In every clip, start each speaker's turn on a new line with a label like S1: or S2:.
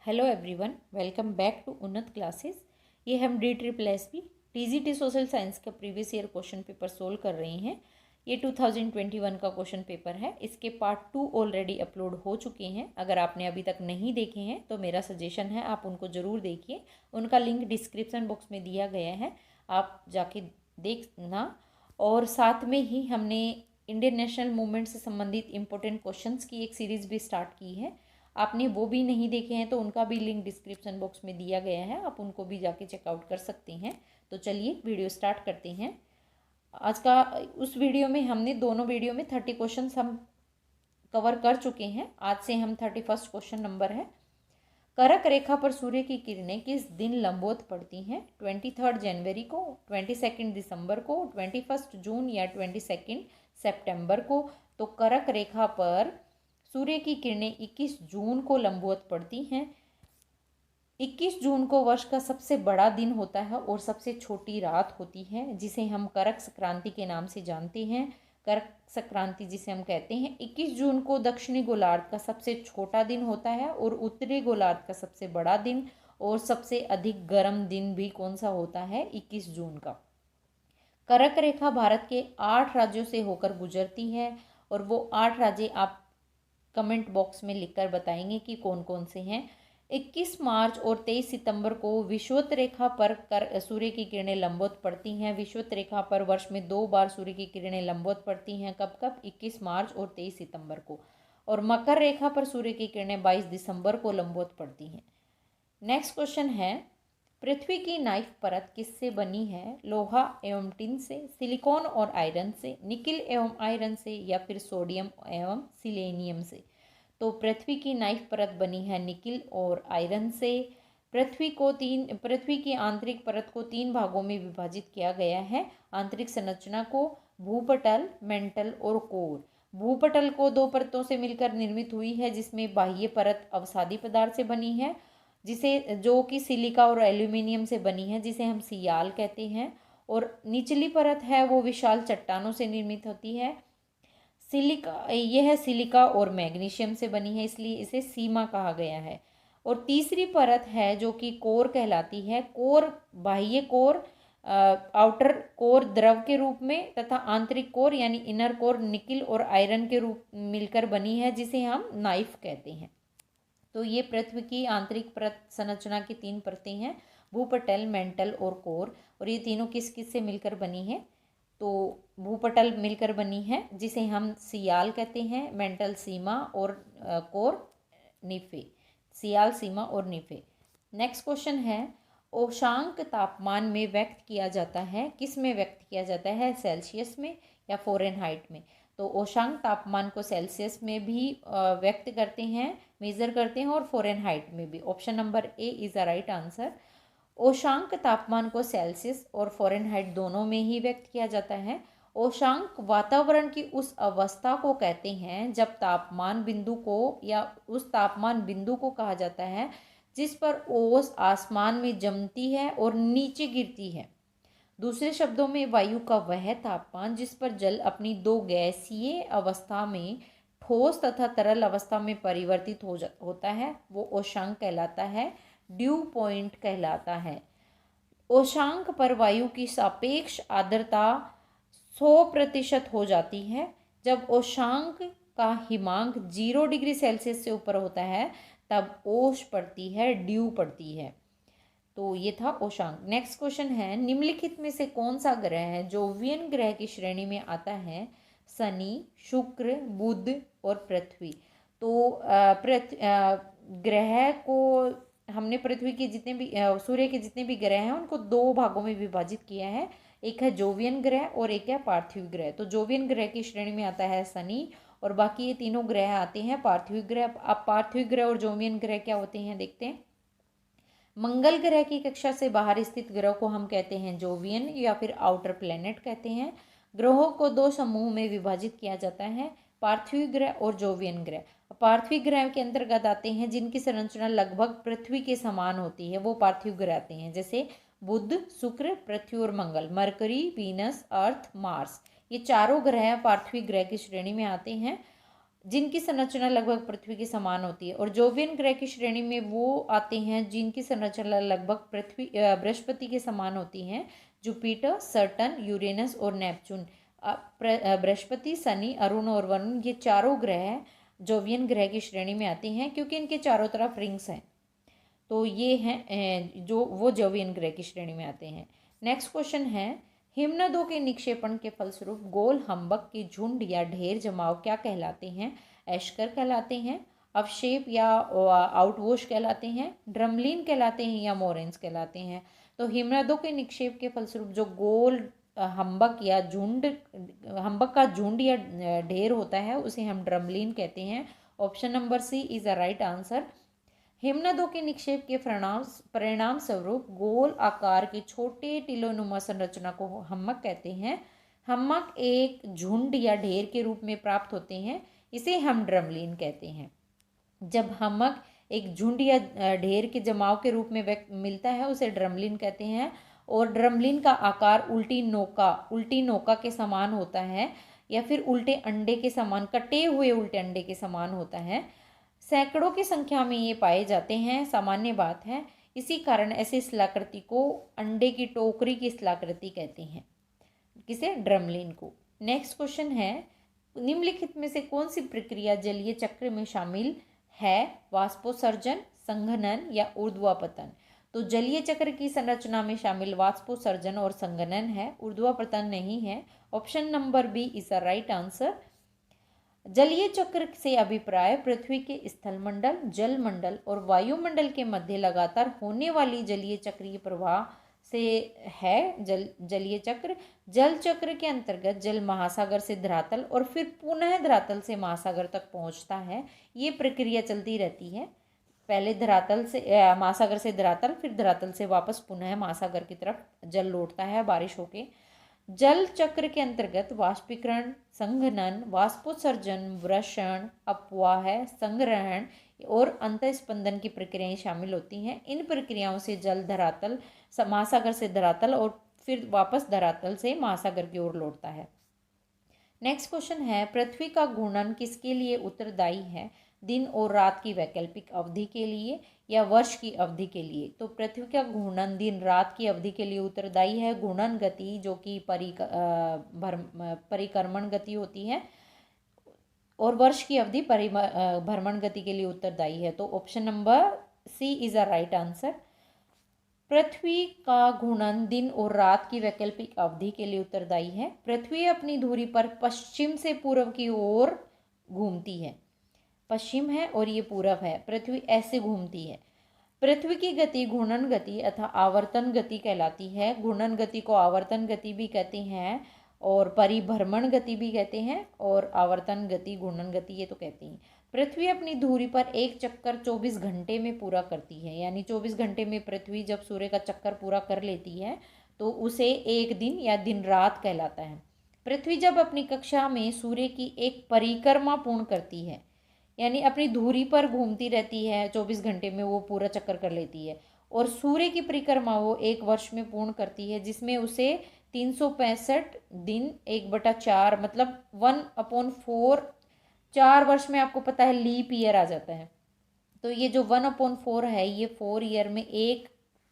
S1: Hello everyone, welcome back to Unnat classes. ये हम DSSB TGT social science का previous year question paper solve कर रहे हैं। ये 2021 का क्वेश्चन पेपर है। इसके पार्ट 2 ऑलरेडी अपलोड हो चुके हैं। अगर आपने अभी तक नहीं देखे हैं तो मेरा सजेशन है आप उनको ज़रूर देखिए। उनका लिंक डिस्क्रिप्शन बॉक्स में दिया गया है, आप जाके देखना। और साथ में ही हमने इंडियन नेशनल मूवमेंट से संबंधित इम्पोर्टेंट क्वेश्चंस की एक सीरीज़ भी स्टार्ट की है। आपने वो भी नहीं देखे हैं तो उनका भी लिंक डिस्क्रिप्शन बॉक्स में दिया गया है, आप उनको भी जाके चेकआउट कर सकते हैं। तो चलिए वीडियो स्टार्ट करते हैं। आज का उस वीडियो में हमने दोनों वीडियो में 30 क्वेश्चन हम कवर कर चुके हैं। आज से हम 31 क्वेश्चन नंबर है। कर्क रेखा पर सूर्य की किरणें किस दिन लंबवत पड़ती हैं? 23 जनवरी को, 22 दिसंबर को, 21 जून या 22 सितंबर को। तो कर्क रेखा पर सूर्य की किरणें 21 जून को लंबवत पड़ती हैं। 21 जून को वर्ष का सबसे बड़ा दिन होता है और सबसे छोटी रात होती है, जिसे हम कर्क संक्रांति के नाम से जानते हैं। कर्क संक्रांति जिसे हम कहते हैं। 21 जून को दक्षिणी गोलार्ध का सबसे छोटा दिन होता है और उत्तरी गोलार्ध का सबसे बड़ा दिन और सबसे अधिक गर्म दिन भी कौन सा होता है? 21 जून का। कर्क रेखा भारत के 8 राज्यों से होकर गुजरती है और वो 8 राज्य आप कमेंट बॉक्स में लिखकर बताएंगे कि कौन कौन से हैं। 21 मार्च और 23 सितंबर को विषुवत रेखा पर सूर्य की किरणें लंबवत पड़ती हैं। विषुवत रेखा पर वर्ष में 2 बार सूर्य की किरणें लंबवत पड़ती हैं। कब कब? 21 मार्च और 23 सितंबर को। और मकर रेखा पर सूर्य की किरणें 22 दिसंबर को लंबवत पड़ती हैं। नेक्स्ट क्वेश्चन है, पृथ्वी की नाइफ परत किससे बनी है? लोहा एवं टिन से, सिलिकॉन और आयरन से, निकिल एवं आयरन से या फिर सोडियम एवं सिलेनियम से। तो पृथ्वी की नाइफ परत बनी है निकिल और आयरन से। पृथ्वी की आंतरिक परत को 3 भागों में विभाजित किया गया है। आंतरिक संरचना को भूपटल, मेंटल और कोर। भूपटल को 2 परतों से मिलकर निर्मित हुई है, जिसमें बाह्य परत अवसादी पदार्थ से बनी है, जो कि सिलिका और एल्यूमिनियम से बनी है, जिसे हम सियाल कहते हैं। और निचली परत है वो विशाल चट्टानों से निर्मित होती है। यह सिलिका और मैग्नीशियम से बनी है, इसलिए इसे सीमा कहा गया है। और तीसरी परत है जो कि कोर कहलाती है। बाह्य कोर, आउटर कोर द्रव के रूप में तथा आंतरिक कोर यानी इनर कोर निकिल और आयरन के रूप मिलकर बनी है, जिसे हम नाइफ कहते हैं। तो ये पृथ्वी की आंतरिक परत संरचना की 3 परतें हैं, भूपटल, मेंटल और कोर। और ये तीनों किस किस से मिलकर बनी है? तो भूपटल मिलकर बनी है, जिसे हम सियाल कहते हैं, मेंटल सीमा और कोर निफे। सियाल, सीमा और निफे। नेक्स्ट क्वेश्चन है, ओशांक तापमान में व्यक्त किया जाता है, किस में व्यक्त किया जाता है? सेल्सियस में या फ़ारेनहाइट में? तो ओशांक तापमान को सेल्सियस में भी व्यक्त करते हैं, मेज़र करते हैं, और फ़ारेनहाइट में भी। Option number A is the right answer. ओशांक तापमान को सेल्सियस और फ़ारेनहाइट दोनों में ही व्यक्त किया जाता है। ओशांक वातावरण की उस अवस्था को कहते हैं जब तापमान बिंदु को या उस तापमान बिंदु को कहा जाता है जिस पर ओस आसमान में जमती है और नीचे गिरती है। दूसरे शब्दों में वायु का वह तापमान जिस पर जल अपनी 2 गैसीय अवस्था में ठोस तथा तरल अवस्था में परिवर्तित होता है वो ओशांक कहलाता है, ड्यू पॉइंट कहलाता है। ओशांक पर वायु की सापेक्ष आर्द्रता 100% हो जाती है। जब ओशांक का हिमांक 0 डिग्री सेल्सियस से ऊपर होता है तब ओश पड़ती है, ड्यू पड़ती है। तो ये था ओशांक। नेक्स्ट क्वेश्चन है, निम्नलिखित में से कौन सा ग्रह है जोवियन ग्रह की श्रेणी में आता है? शनि, शुक्र, बुध और पृथ्वी। तो ग्रह को हमने पृथ्वी के जितने भी सूर्य के जितने भी ग्रह हैं उनको 2 भागों में विभाजित किया है। एक है जोवियन ग्रह और एक है पार्थिव ग्रह। तो जोवियन ग्रह की श्रेणी में आता है शनि और बाकी ये तीनों ग्रह आते हैं पार्थिव ग्रह। अब पार्थिव ग्रह और जोवियन ग्रह क्या होते हैं देखते हैं। मंगल ग्रह की कक्षा से बाहर स्थित ग्रह को हम कहते हैं जोवियन या फिर आउटर प्लेनेट कहते हैं। ग्रहों को 2 समूह में विभाजित किया जाता है, पार्थिव ग्रह और जोवियन ग्रह। पार्थिव ग्रह के अंतर्गत आते हैं जिनकी संरचना लगभग पृथ्वी के समान होती है, वो पार्थिव ग्रह आते हैं, जैसे बुध, शुक्र, पृथ्वी और मंगल। मरकरी, वीनस, अर्थ, मार्स, ये चारों ग्रह पार्थिव ग्रह की श्रेणी में आते हैं। जिनकी संरचना लगभग पृथ्वी के समान होती है। और जोवियन ग्रह की श्रेणी में वो आते हैं जिनकी संरचना लगभग बृहस्पति के समान होती हैं। जुपिटर, सैटर्न, यूरेनस और नेपच्यून। बृहस्पति, शनि, अरुण और वरुण, ये चारों ग्रह जोवियन ग्रह की श्रेणी में आते हैं क्योंकि इनके चारों तरफ रिंग्स हैं। तो ये हैं जो वो जोवियन ग्रह की श्रेणी में आते हैं। नेक्स्ट क्वेश्चन है, हिमनदों के निक्षेपण के फलस्वरूप गोल हम्बक के झुंड या ढेर जमाव क्या कहलाते हैं? एशकर कहलाते हैं, अवक्षेप या आउटवॉश कहलाते हैं, ड्रमलिन कहलाते हैं या मोरेन्स कहलाते हैं। तो हिमनदों के निक्षेप के फलस्वरूप जो गोल हम्बक या झुंड, हम्बक का झुंड या ढेर होता है उसे हम ड्रमलिन कहते हैं। Option number C is a right answer. हिमनदों के निक्षेप के परिणाम स्वरूप गोल आकार के छोटे टिलोनुमा संरचना को हम्मक कहते हैं। हम्मक एक झुंड या ढेर के रूप में प्राप्त होते हैं, इसे हम ड्रमलिन कहते हैं। जब हम्मक एक झुंड या ढेर के जमाव के रूप में मिलता है उसे ड्रमलिन कहते हैं। और ड्रमलिन का आकार उल्टी नोका के समान होता है या फिर उल्टे अंडे के समान, कटे हुए उल्टे अंडे के समान होता है। सैकड़ों की संख्या में ये पाए जाते हैं, सामान्य बात है। इसी कारण ऐसे शिलाकृति को अंडे की टोकरी की शिलाकृति कहते हैं, किसे? ड्रमलिन को। नेक्स्ट क्वेश्चन है, निम्नलिखित में से कौन सी प्रक्रिया जलीय चक्र में शामिल है? वाष्पोत्सर्जन, संघनन या ऊर्ध्वापतन। तो जलीय चक्र की संरचना में शामिल वाष्पोत्सर्जन और संघनन है, ऊर्ध्वापतन नहीं है। Option number B is a right answer. जलीय चक्र से अभिप्राय पृथ्वी के स्थलमंडल, जलमंडल और वायुमंडल के मध्य लगातार होने वाली जलीय चक्रीय प्रवाह से है। जलीय चक्र, जल चक्र के अंतर्गत जल महासागर से धरातल और फिर पुनः धरातल से महासागर तक पहुंचता है। ये प्रक्रिया चलती रहती है, पहले धरातल से महासागर से धरातल, फिर धरातल से वापस पुनः महासागर की तरफ जल लौटता है बारिश होके। जल चक्र के अंतर्गत वाष्पीकरण, संघनन, वाष्पोत्सर्जन, वृषण, अपवाह, संग्रहण और अंतःस्पंदन की प्रक्रियाएं शामिल होती हैं। इन प्रक्रियाओं से जल धरातल, महासागर से धरातल और फिर वापस धरातल से महासागर की ओर लौटता है। नेक्स्ट क्वेश्चन है, पृथ्वी का घूर्णन किसके लिए उत्तरदायी है? दिन और रात की वैकल्पिक अवधि के लिए या वर्ष की अवधि के लिए? तो पृथ्वी का घूर्णन दिन रात की अवधि के लिए उत्तरदायी है। घूर्णन गति जो कि परिक्रमण गति होती है, और वर्ष की अवधि भ्रमण गति के लिए उत्तरदायी है। तो option number C is a right answer. पृथ्वी का घूर्णन दिन और रात की वैकल्पिक अवधि के लिए उत्तरदायी है। पृथ्वी अपनी धुरी पर पश्चिम से पूर्व की ओर घूमती है, पश्चिम है और ये पूरब है, पृथ्वी ऐसे घूमती है। पृथ्वी की गति घूर्णन गति अथवा आवर्तन गति कहलाती है। घूर्णन गति को आवर्तन गति भी कहते हैं और परिभ्रमण गति भी कहते हैं, और आवर्तन गति, घूर्णन गति ये तो कहते हैं। पृथ्वी अपनी धुरी पर एक चक्कर 24 घंटे में पूरा करती है, यानी 24 घंटे में पृथ्वी जब सूर्य का चक्कर पूरा कर लेती है तो उसे एक दिन या दिन रात कहलाता है। पृथ्वी जब अपनी कक्षा में सूर्य की एक परिक्रमा पूर्ण करती है, यानी अपनी धुरी पर घूमती रहती है, 24 घंटे में वो पूरा चक्कर कर लेती है, और सूर्य की परिक्रमा वो एक वर्ष में पूर्ण करती है, जिसमें उसे 365 दिन 1/4 मतलब 1/4, 4 वर्ष में आपको पता है लीप ईयर आ जाता है। तो ये जो 1/4 है ये 4 ईयर में एक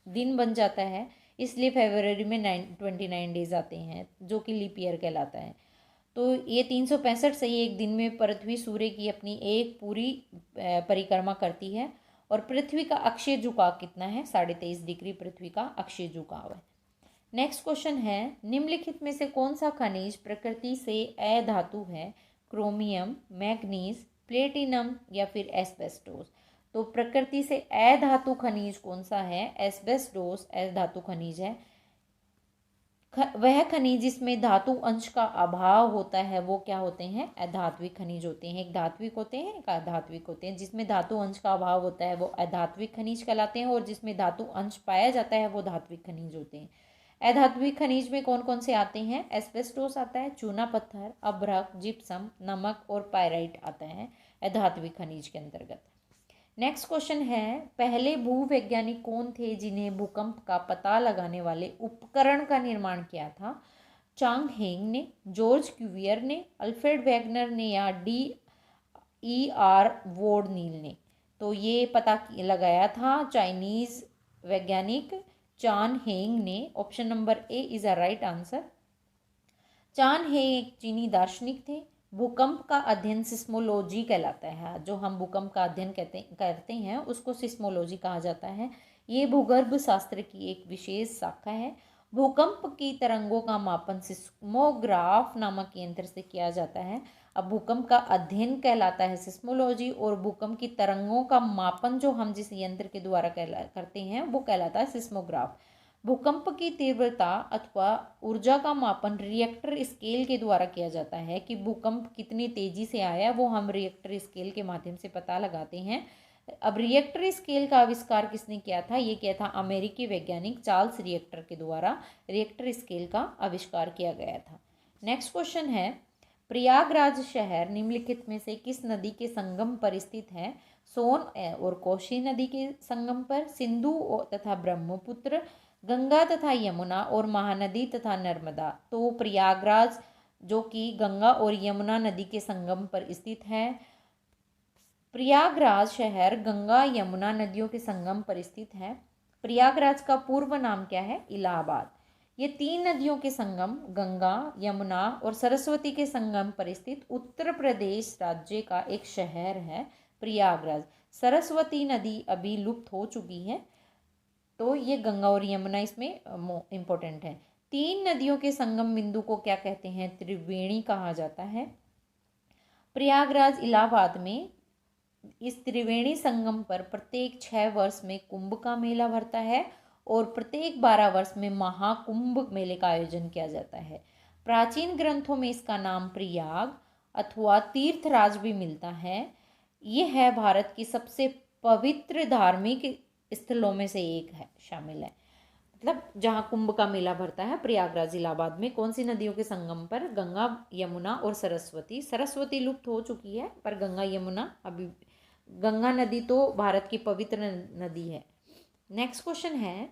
S1: दिन बन जाता है, इसलिए फरवरी में 29 डेज आते हैं जो कि लीप ईयर कहलाता है। तो ये 365 से ही एक दिन में पृथ्वी सूर्य की अपनी एक पूरी परिक्रमा करती है। और पृथ्वी का अक्षीय झुकाव कितना है? 23.5 डिग्री पृथ्वी का अक्षीय झुकाव है। नेक्स्ट क्वेश्चन है, निम्नलिखित में से कौन सा खनिज प्रकृति से अधातु है? क्रोमियम, मैग्नीज, प्लेटिनम या फिर एस्बेस्टोस। तो प्रकृति से अधातु खनिज कौन सा है? एस्बेस्टोस अधातु खनिज है। वह खनिज जिसमें धातु अंश का अभाव होता है वो क्या होते हैं? अधात्विक खनिज होते हैं। एक धात्विक होते हैं, एक अधात्विक होते हैं। जिसमें धातु अंश का अभाव होता है वो अधात्विक खनिज कहलाते हैं, और जिसमें धातु अंश पाया जाता है वो धात्विक खनिज होते हैं। अधात्विक खनिज में कौन कौन से आते हैं? एस्बेस्टोस आता है, चूना पत्थर, अभ्रक, जिप्सम, नमक और पायराइट आता है अधात्विक खनिज के अंतर्गत। नेक्स्ट क्वेश्चन है, पहले भूवैज्ञानिक कौन थे जिन्हें भूकंप का पता लगाने वाले उपकरण का निर्माण किया था? चांग हेंग ने, जॉर्ज क्यूवियर ने, अल्फ्रेड वैगनर ने या डी E.R. वोडनील ने। तो ये पता लगाया था चाइनीज़ वैज्ञानिक चान हेंग ने। Option number A is a right answer. Zhang Heng एक चीनी दार्शनिक थे। भूकंप का अध्ययन सिस्मोलॉजी कहलाता है। जो हम भूकंप का अध्ययन करते हैं उसको सिस्मोलॉजी कहा जाता है। ये भूगर्भ शास्त्र की एक विशेष शाखा है। भूकंप की तरंगों का मापन सिस्मोग्राफ नामक यंत्र से किया जाता है। अब भूकंप का अध्ययन कहलाता है सिस्मोलॉजी, और भूकंप की तरंगों का मापन जो हम जिस यंत्र के द्वारा करते हैं वो कहलाता है सिस्मोग्राफ। भूकंप की तीव्रता अथवा ऊर्जा का मापन रिएक्टर स्केल के द्वारा किया जाता है। कि भूकंप कितनी तेजी से आया वो हम रिएक्टर स्केल के माध्यम से पता लगाते हैं। अब रिएक्टर स्केल का आविष्कार किसने किया था? ये किया था अमेरिकी वैज्ञानिक चार्ल्स रिएक्टर के द्वारा और स्केल का आविष्कार किया गया था। नेक्स्ट क्वेश्चन है, प्रयागराज शहर निम्नलिखित में से किस नदी के संगम पर स्थित है? सोन और कोशी नदी के संगम पर, सिंधु तथा ब्रह्मपुत्र, गंगा तथा यमुना और महानदी तथा नर्मदा। तो प्रयागराज जो कि गंगा और यमुना नदी के संगम पर स्थित है। प्रयागराज शहर गंगा यमुना नदियों के संगम पर स्थित है। प्रयागराज का पूर्व नाम क्या है? इलाहाबाद। ये तीन नदियों के संगम गंगा, यमुना और सरस्वती के संगम पर स्थित उत्तर प्रदेश राज्य का एक शहर है प्रयागराज। सरस्वती नदी अभी लुप्त हो चुकी है, तो ये गंगा और यमुना इसमें इम्पोर्टेंट है। तीन नदियों के संगम बिंदु को क्या कहते हैं? त्रिवेणी कहा जाता है। प्रयागराज इलाहाबाद में इस त्रिवेणी संगम पर प्रत्येक 6 वर्ष में कुंभ का मेला भरता है और प्रत्येक 12 वर्ष में महाकुंभ मेले का आयोजन किया जाता है। प्राचीन ग्रंथों में इसका नाम प्रयाग अथवा तीर्थराज भी मिलता है। ये है भारत की सबसे पवित्र धार्मिक स्थलों में से एक है, शामिल है। मतलब जहाँ कुंभ का मेला भरता है प्रयागराज इलाहाबाद में। कौन सी नदियों के संगम पर? गंगा, यमुना और सरस्वती। सरस्वती लुप्त हो चुकी है पर गंगा यमुना अभी, गंगा नदी तो भारत की पवित्र नदी है। नेक्स्ट क्वेश्चन है,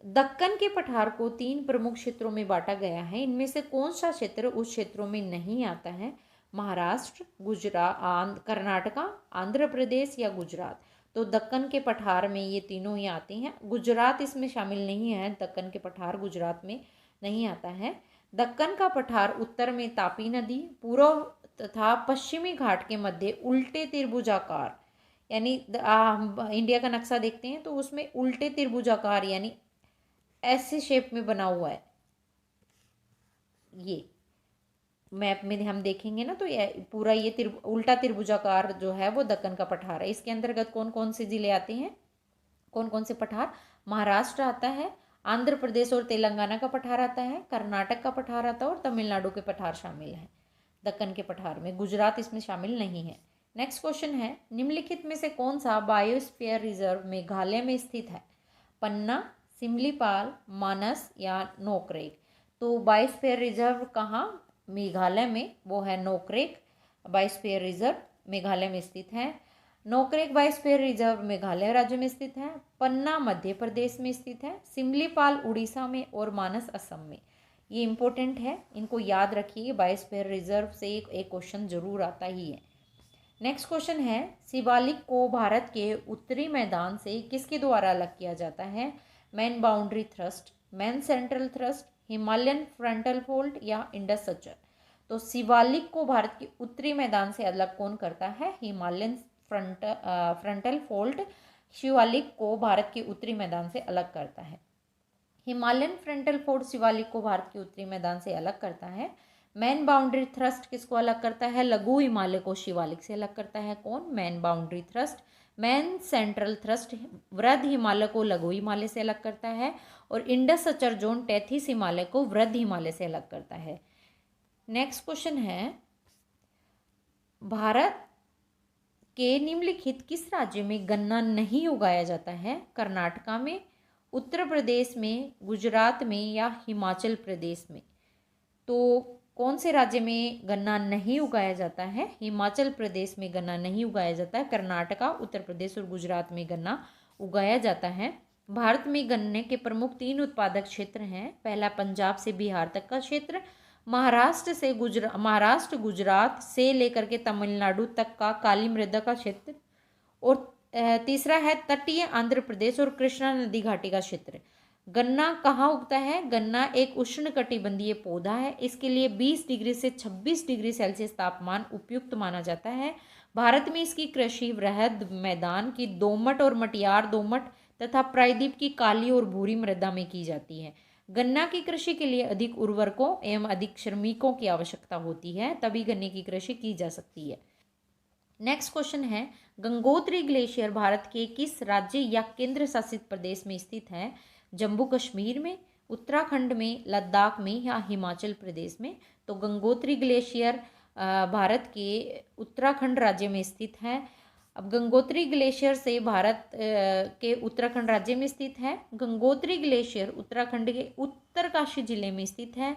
S1: दक्कन के पठार को 3 प्रमुख क्षेत्रों में बांटा गया है। इनमें से कौन सा क्षेत्र उस क्षेत्रों में नहीं आता है? महाराष्ट्र, गुजरात, कर्नाटका, आंध्र प्रदेश या गुजरात। तो दक्कन के पठार में ये तीनों ही आते हैं। गुजरात इसमें शामिल नहीं है। दक्कन के पठार गुजरात में नहीं आता है। दक्कन का पठार उत्तर में तापी नदी, पूर्व तथा पश्चिमी घाट के मध्य उल्टे त्रिभुजाकार, यानी इंडिया का नक्शा देखते हैं तो उसमें उल्टे त्रिभुजाकार यानी ऐसे शेप में बना हुआ है। ये मैप में हम देखेंगे ना तो ये पूरा ये उल्टा त्रिभुजाकार जो है वो दक्कन का पठार है। इसके अंतर्गत कौन कौन से जिले आते हैं? कौन कौन से पठार? महाराष्ट्र आता है, आंध्र प्रदेश और तेलंगाना का पठार आता है, कर्नाटक का पठार आता है और तमिलनाडु के पठार शामिल हैं दक्कन के पठार में। गुजरात इसमें शामिल नहीं है। नेक्स्ट क्वेश्चन है, निम्नलिखित में से कौन सा बायोस्फीयर रिजर्व मेघालय में स्थित है? पन्ना, सिमलीपाल, मानस या नोकरेक। तो बायोस्फीयर रिजर्व कहाँ? मेघालय में, वो है नोकरेक बायोस्फीयर रिजर्व मेघालय में स्थित है। नोकरेक बायोस्फीयर रिजर्व मेघालय राज्य में स्थित है। पन्ना मध्य प्रदेश में स्थित है। सिमलीपाल उड़ीसा में और मानस असम में। ये इंपॉर्टेंट है, इनको याद रखिए। बायोस्फीयर रिजर्व से एक क्वेश्चन जरूर आता ही है। नेक्स्ट क्वेश्चन है, शिवालिक को भारत के उत्तरी मैदान से किसके द्वारा अलग किया जाता है? Man boundary thrust, man central thrust, Himalayan frontal fold या इंडस सचर। तो शिवालिक को भारत के उत्तरी मैदान से अलग कौन करता है? हिमालयन फ्रंटल फोल्ड शिवालिक को भारत के उत्तरी मैदान से अलग करता है। हिमालयन फ्रंटल फोल्ड शिवालिक को भारत के उत्तरी मैदान से अलग करता है। मैन बाउंड्री थ्रस्ट किसको अलग करता है? लघु हिमालय को शिवालिक से अलग करता है। कौन? Man boundary thrust. Man central thrust वृद्ध हिमालय को लघु हिमालय से अलग करता है और Indus suture zone Tethys Himalaya को वृद्ध हिमालय से अलग करता है। नेक्स्ट क्वेश्चन है, भारत के निम्नलिखित किस राज्य में गन्ना नहीं उगाया जाता है? कर्नाटका में, उत्तर प्रदेश में, गुजरात में या हिमाचल प्रदेश में। तो कौन से राज्य में गन्ना नहीं उगाया जाता है? हिमाचल प्रदेश में गन्ना नहीं उगाया जाता है। कर्नाटका, उत्तर प्रदेश और गुजरात में गन्ना उगाया जाता है। भारत में गन्ने के प्रमुख 3 उत्पादक क्षेत्र हैं। पहला पंजाब से बिहार तक का क्षेत्र, महाराष्ट्र गुजरात से लेकर के तमिलनाडु तक का काली मृदा का क्षेत्र। और तीसरा है तटीय आंध्र प्रदेश और कृष्णा नदी घाटी का क्षेत्र। गन्ना कहाँ उगता है? गन्ना एक उष्णकटिबंधीय पौधा है। इसके लिए 20 डिग्री से 26 डिग्री सेल्सियस तापमान उपयुक्त माना जाता है। भारत में इसकी कृषि वृहद मैदान की दोमट और मटियार दोमट तथा प्रायद्वीप की काली और भूरी मृदा में की जाती है। गन्ना की कृषि के लिए अधिक उर्वरकों एवं अधिक श्रमिकों की आवश्यकता होती है, तभी गन्ने की कृषि की जा सकती है। नेक्स्ट क्वेश्चन है, गंगोत्री ग्लेशियर भारत के किस राज्य या केंद्र शासित प्रदेश में स्थित है? जम्मू कश्मीर में, उत्तराखंड में, लद्दाख में या हिमाचल प्रदेश में? तो गंगोत्री ग्लेशियर भारत के उत्तराखंड राज्य में स्थित है। अब गंगोत्री ग्लेशियर से भारत के उत्तराखंड राज्य में स्थित है। गंगोत्री ग्लेशियर उत्तराखंड के उत्तरकाशी जिले में स्थित है।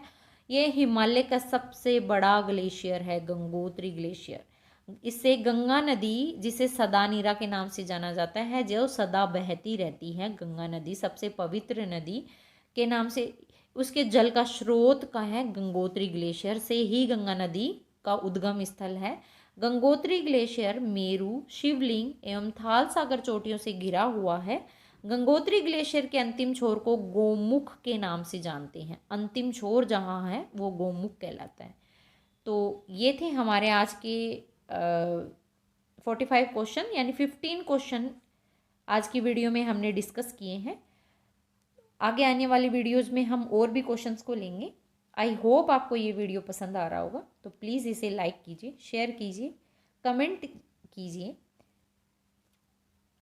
S1: ये हिमालय का सबसे बड़ा ग्लेशियर है गंगोत्री ग्लेशियर। इससे गंगा नदी, जिसे सदा नीरा के नाम से जाना जाता है, जो सदा बहती रहती है, गंगा नदी सबसे पवित्र नदी के नाम से, उसके जल का स्रोत का है गंगोत्री ग्लेशियर से ही गंगा नदी का उद्गम स्थल है। गंगोत्री ग्लेशियर मेरू, शिवलिंग एवं थाल सागर चोटियों से घिरा हुआ है। गंगोत्री ग्लेशियर के अंतिम छोर को गोमुख के नाम से जानते हैं। अंतिम छोर जहाँ है वो गोमुख कहलाता है। तो ये थे हमारे आज के 45 क्वेश्चन, यानी 15 क्वेश्चन आज की वीडियो में हमने डिस्कस किए हैं। आगे आने वाली वीडियोज़ में हम और भी क्वेश्चंस को लेंगे। आई होप आपको ये वीडियो पसंद आ रहा होगा, तो प्लीज़ इसे लाइक कीजिए, शेयर कीजिए, कमेंट कीजिए